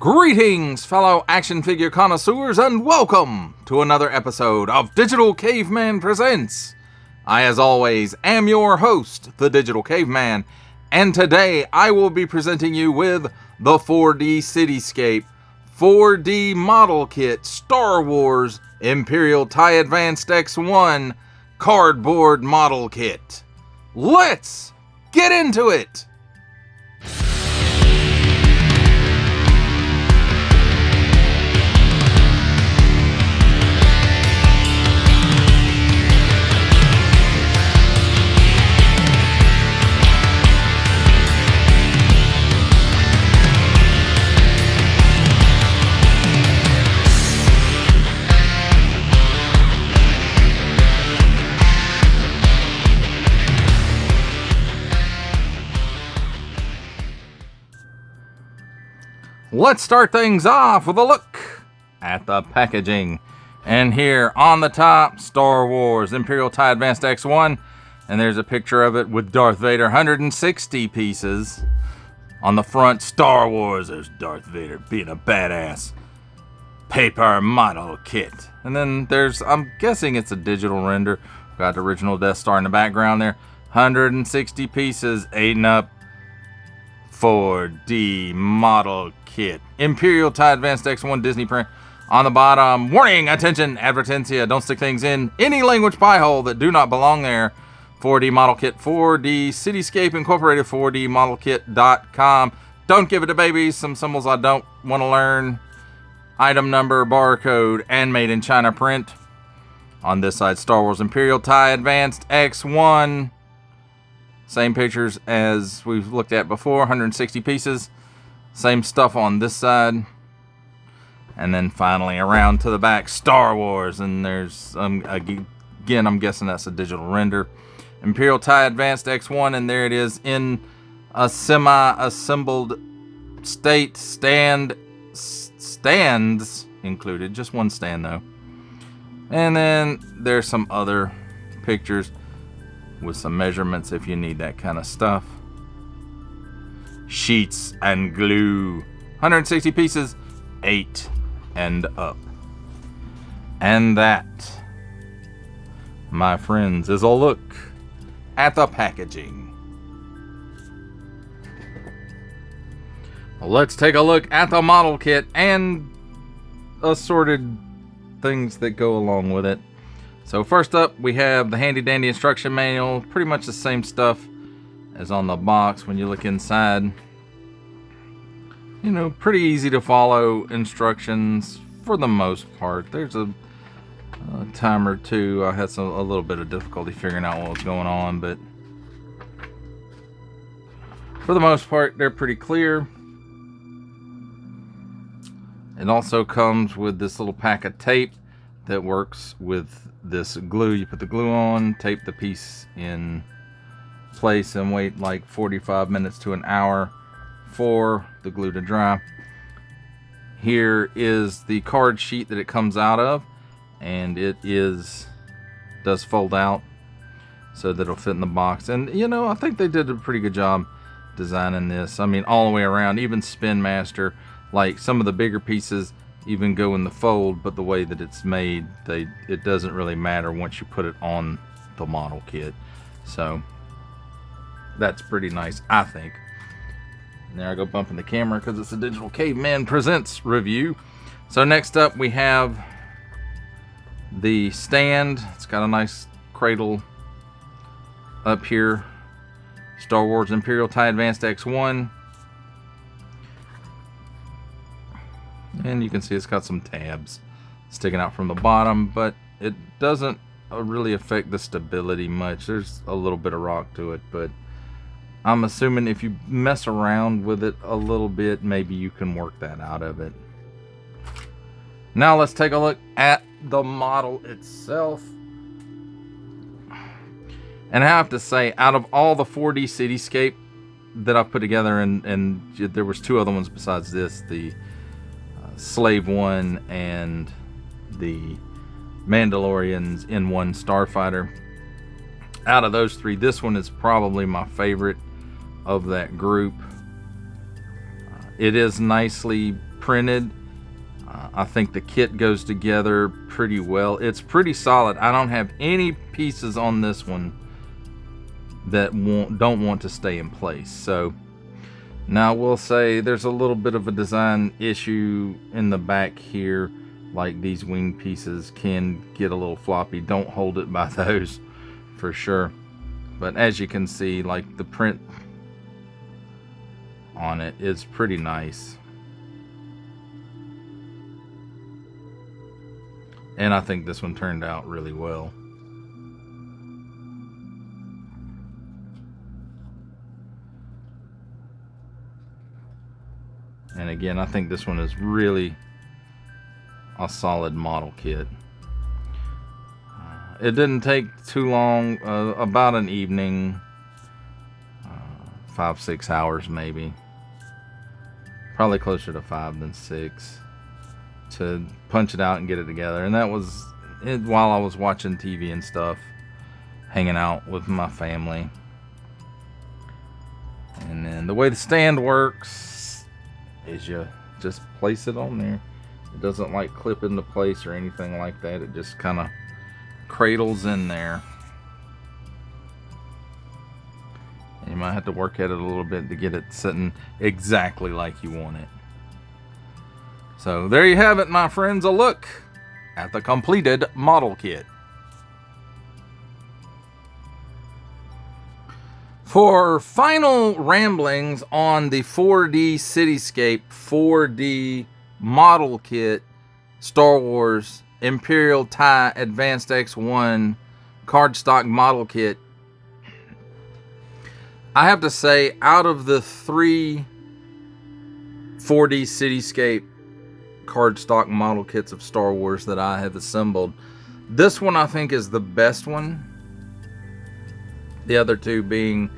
Greetings, fellow action figure connoisseurs, and welcome to another episode of Digital Caveman Presents. I, as always, am your host, the Digital Caveman, and today I will be presenting you with the 4D CityScape 4D Model Kit Star Wars Imperial TIE Advanced X1 Cardboard Model Kit. Let's get into it! Let's start things off with a look at the packaging. And here on the top, Star Wars Imperial TIE Advanced X1. And there's a picture of it with Darth Vader, 160 pieces. On the front, Star Wars, there's Darth Vader being a badass. Paper model kit. And then there's, I'm guessing it's a digital render. Got the original Death Star in the background there. 160 pieces, 8 and up. 4D model kit. Imperial TIE Advanced X1 Disney print. On the bottom, warning, attention, advertentia, don't stick things in any language pie hole that do not belong there. 4D model kit, 4D CityScape Incorporated, 4dmodelkit.com. Don't give it to babies, some symbols I don't want to learn. Item number, barcode, and made in China print. On this side, Star Wars Imperial TIE Advanced X1. Same pictures as we've looked at before, 160 pieces. Same stuff on this side. And then finally around to the back, Star Wars. And there's, again, I'm guessing that's a digital render. Imperial TIE Advanced X1, and there it is in a semi-assembled state. Stands included, just one stand though. And then there's some other pictures with some measurements if you need that kind of stuff. Sheets and glue. 160 pieces, 8 and up. And that, my friends, is a look at the packaging. Let's take a look at the model kit and assorted things that go along with it. So first up, we have the handy dandy instruction manual, pretty much the same stuff as on the box when you look inside. You know, pretty easy to follow instructions for the most part. There's a time or two I had a little bit of difficulty figuring out what was going on, but for the most part, they're pretty clear. It also comes with this little pack of tape that works with this glue. You put the glue on, tape the piece in place, and wait like 45 minutes to an hour for the glue to dry. Here is the card sheet that it comes out of, and it does fold out so that it'll fit in the box. And you know, I think they did a pretty good job designing this. I mean, all the way around, even Spin Master, like some of the bigger pieces even go in the fold, but the way that it's made, it doesn't really matter once you put it on the model kit. So that's pretty nice, I think. And there I go bumping the camera because it's a Digital Caveman Presents review. So next up we have the stand. It's got a nice cradle up here. Star Wars Imperial TIE Advanced X1. And you can see it's got some tabs sticking out from the bottom, but it doesn't really affect the stability much. There's a little bit of rock to it, but I'm assuming if you mess around with it a little bit, maybe you can work that out of it. Now let's take a look at the model itself. And I have to say, out of all the 4D CityScape that I've put together, and there was 2 other ones besides this, the Slave one and the Mandalorians in one Starfighter. Out of those 3, this one is probably my favorite of that group. It is nicely printed. I think the kit goes together pretty well. It's pretty solid. I don't have any pieces on this one that don't want to stay in place. So now we'll say there's a little bit of a design issue in the back here. Like these wing pieces can get a little floppy. Don't hold it by those for sure. But as you can see, like the print on it is pretty nice. And I think this one turned out really well. And again, I think this one is really a solid model kit. It didn't take too long, about an evening, 5-6 hours maybe. Probably closer to 5 than 6 to punch it out and get it together. And that was it while I was watching TV and stuff, hanging out with my family. And then the way the stand works is you just place it on there. It doesn't like clip into place or anything like that. It just kind of cradles in there. And you might have to work at it a little bit to get it sitting exactly like you want it. So there you have it, my friends, a look at the completed model kit. For final ramblings on the 4D CityScape 4D model kit, Star Wars Imperial TIE Advanced X1 cardstock model kit, I have to say, out of the 3 4D CityScape cardstock model kits of Star Wars that I have assembled, this one I think is the best one. The other two being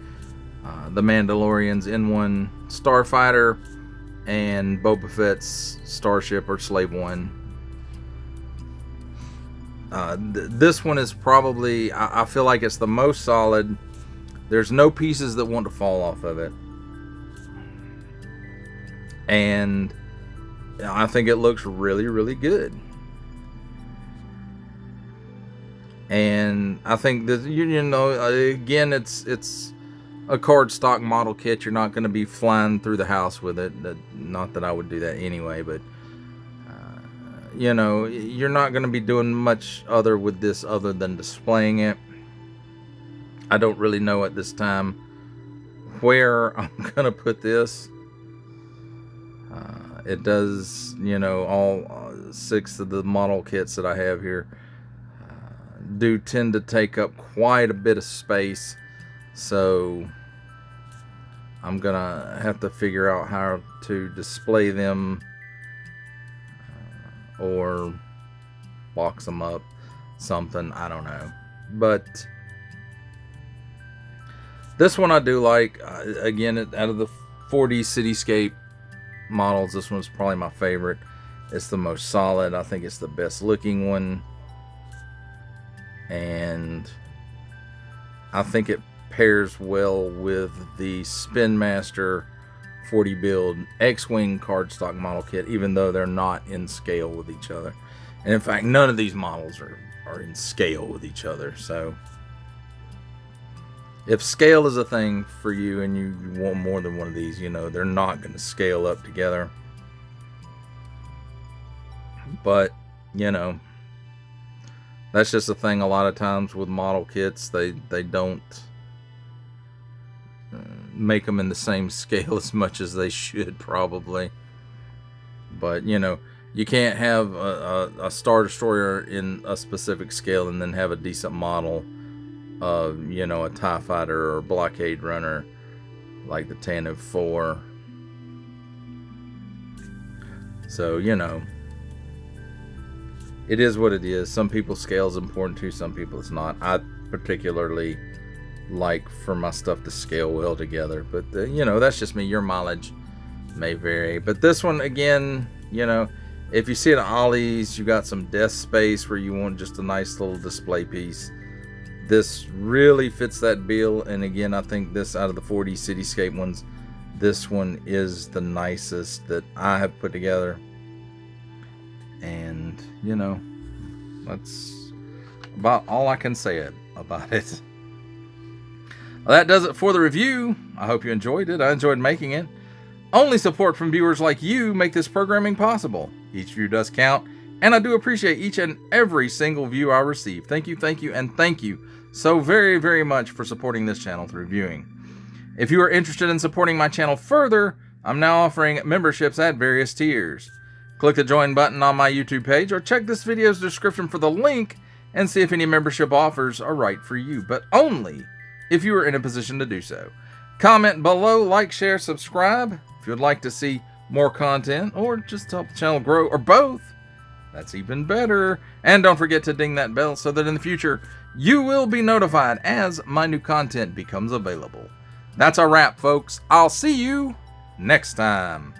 the Mandalorian's N1 Starfighter and Boba Fett's Starship or Slave One. This one is probably, I feel like it's the most solid. There's no pieces that want to fall off of it. And I think it looks really, really good. And I think that, you know, again, it's a cardstock model kit. You're not going to be flying through the house with it. Not that I would do that anyway, but you know, you're not going to be doing much with this other than displaying it. I don't really know at this time where I'm going to put this. It does, you know, all 6 of the model kits that I have here do tend to take up quite a bit of space. So I'm going to have to figure out how to display them or box them up, something, I don't know. But this one I do like. Again, out of the 4D CityScape models, this one's probably my favorite. It's the most solid. I think it's the best looking one, and I think it pairs well with the Spin Master 40 build X-Wing cardstock model kit, even though they're not in scale with each other. And in fact, none of these models are in scale with each other. So if scale is a thing for you and you want more than one of these, you know, they're not going to scale up together. But, you know, that's just a thing a lot of times with model kits. They don't make them in the same scale as much as they should probably. But, you know, you can't have a Star Destroyer in a specific scale and then have a decent model of, you know, a TIE Fighter or Blockade Runner like the Tantive 4. So, you know, it is what it is. Some people scale is important too, some people it's not. I particularly like for my stuff to scale well together, but you know, that's just me. Your mileage may vary. But this one, again, you know, if you see it at Ollie's, you got some desk space where you want just a nice little display piece, this really fits that bill. And again, I think this, out of the 4D CityScape ones, this one is the nicest that I have put together. And, you know, that's about all I can say about it. Well, that does it for the review. I hope you enjoyed it. I enjoyed making it. Only support from viewers like you make this programming possible. Each view does count, and I do appreciate each and every single view I receive. Thank you, and thank you so very, very much for supporting this channel through viewing. If you are interested in supporting my channel further, I'm now offering memberships at various tiers. Click the join button on my YouTube page or check this video's description for the link and see if any membership offers are right for you, but only if you are in a position to do so. Comment below, like, share, subscribe. If you would like to see more content or just help the channel grow, or both, that's even better. And don't forget to ding that bell so that in the future you will be notified as my new content becomes available. That's a wrap, folks. I'll see you next time.